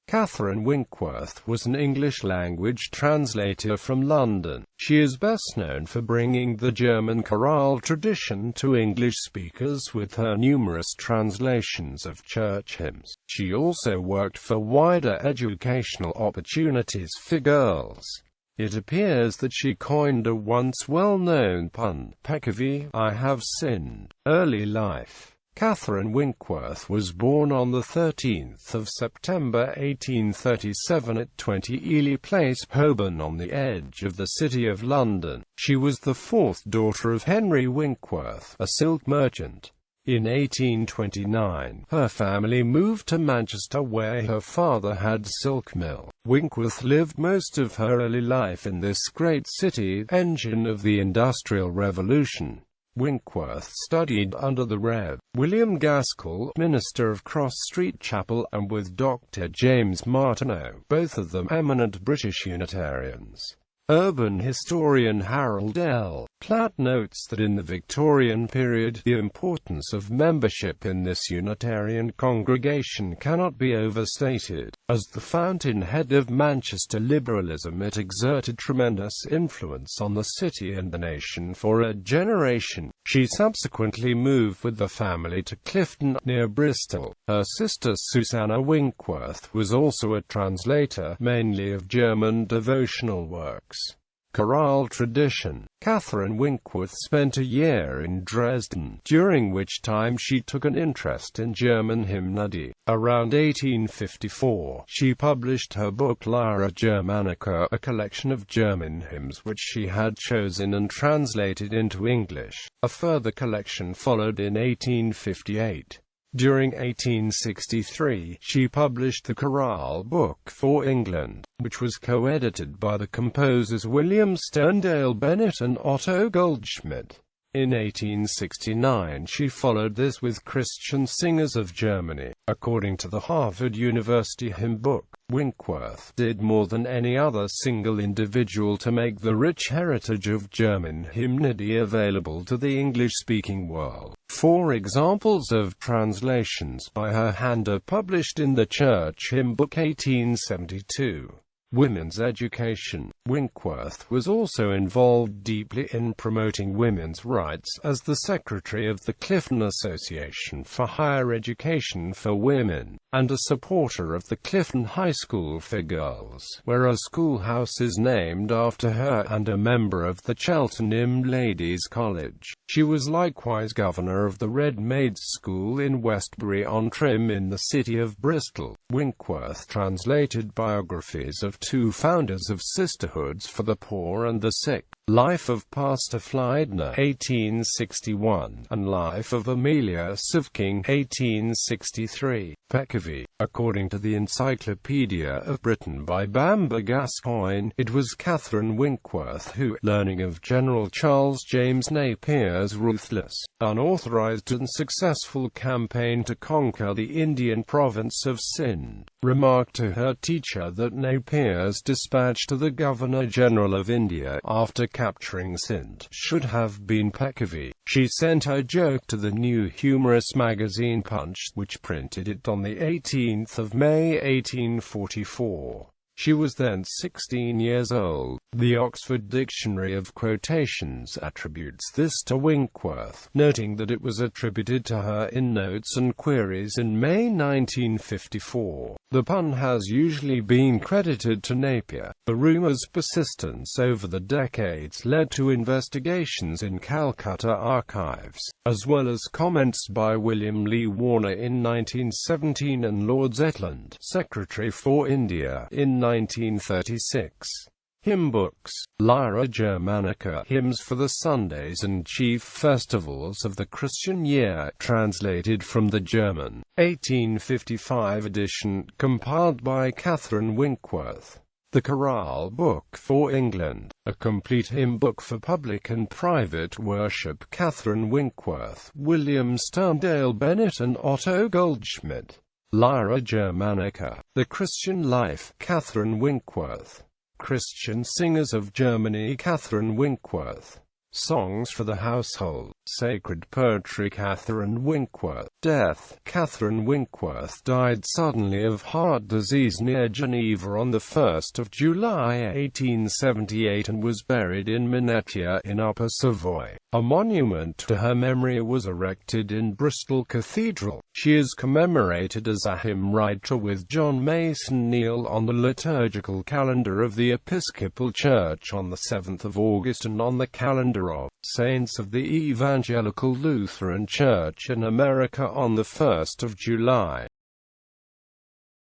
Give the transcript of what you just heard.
Catherine Winkworth was an English-language translator from London. She is best known for bringing the German chorale tradition to English speakers with her numerous translations of church hymns. She also worked for wider educational opportunities for girls. It appears that she coined a once well-known pun, peccavi, I have sinned. Early life. Catherine Winkworth was born on 13 September 1837 at 20 Ely Place, Holborn, on the edge of the City of London. She was the fourth daughter of Henry Winkworth, a silk merchant. In 1829, her family moved to Manchester, where her father had a silk mill. Winkworth lived most of her early life in this great city, engine of the Industrial Revolution. Winkworth studied under the Rev. William Gaskell, minister of Cross Street Chapel, and with Dr. James Martineau, both of them eminent British Unitarians. Urban historian Harold L. Platt notes that in the Victorian period, the importance of membership in this Unitarian congregation cannot be overstated. As the fountainhead of Manchester liberalism, it exerted tremendous influence on the city and the nation for a generation. She subsequently moved with the family to Clifton, near Bristol. Her sister Susanna Winkworth was also a translator, mainly of German devotional works. Chorale Tradition. Catherine Winkworth spent a year in Dresden, during which time she took an interest in German hymnody. Around 1854, she published her book Lyra Germanica, a collection of German hymns which she had chosen and translated into English. A further collection followed in 1858. During 1863, she published the Chorale Book for England, which was co-edited by the composers William Sterndale Bennett and Otto Goldschmidt. In 1869, she followed this with Christian Singers of Germany. According to the Harvard University Hymn Book, Winkworth did more than any other single individual to make the rich heritage of German hymnody available to the English-speaking world. 4 examples of translations by her hand are published in the Church Hymn Book 1872. Women's education. Winkworth was also involved deeply in promoting women's rights as the secretary of the Clifton Association for Higher Education for Women, and a supporter of the Clifton High School for Girls, where a schoolhouse is named after her, and a member of the Cheltenham Ladies' College. She was likewise governor of the Red Maids School in Westbury-on-Trym in the city of Bristol. Winkworth translated biographies of 2 founders of sisterhoods for the poor and the sick, Life of Pastor Fleidner 1861, and Life of Amelia Sivking 1863. Peccavi. According to the Encyclopedia of Britain by Bamber Gascoigne, it was Catherine Winkworth who, learning of General Charles James Napier's ruthless, unauthorized and successful campaign to conquer the Indian province of Sindh, remarked to her teacher that Napier's dispatch to the Governor-General of India after capturing Sindh should have been peccavi. She sent her joke to the new humorous magazine Punch, which printed it on the 18th of May 1844. She was then 16 years old. The Oxford Dictionary of Quotations attributes this to Winkworth, noting that it was attributed to her in Notes and Queries in May 1954. The pun has usually been credited to Napier. The rumor's persistence over the decades led to investigations in Calcutta archives, as well as comments by William Lee Warner in 1917 and Lord Zetland, Secretary for India, in 1936. Hymn books. Lyra Germanica, Hymns for the Sundays and Chief Festivals of the Christian Year, translated from the German, 1855 edition, compiled by Catherine Winkworth. The Chorale Book for England, a complete hymn book for public and private worship. Catherine Winkworth, William Sterndale Bennett and Otto Goldschmidt. Lyra Germanica. The Christian Life. Catherine Winkworth. Christian Singers of Germany. Catherine Winkworth. Songs for the Household. Sacred Poetry. Catherine Winkworth. Death. Catherine Winkworth died suddenly of heart disease near Geneva on 1 July 1878 and was buried in Minnetia in Upper Savoy. A monument to her memory was erected in Bristol Cathedral. She is commemorated as a hymn writer with John Mason Neale on the liturgical calendar of the Episcopal Church on 7 August and on the calendar of Saints of the Evangelical Lutheran Church in America on 1 July.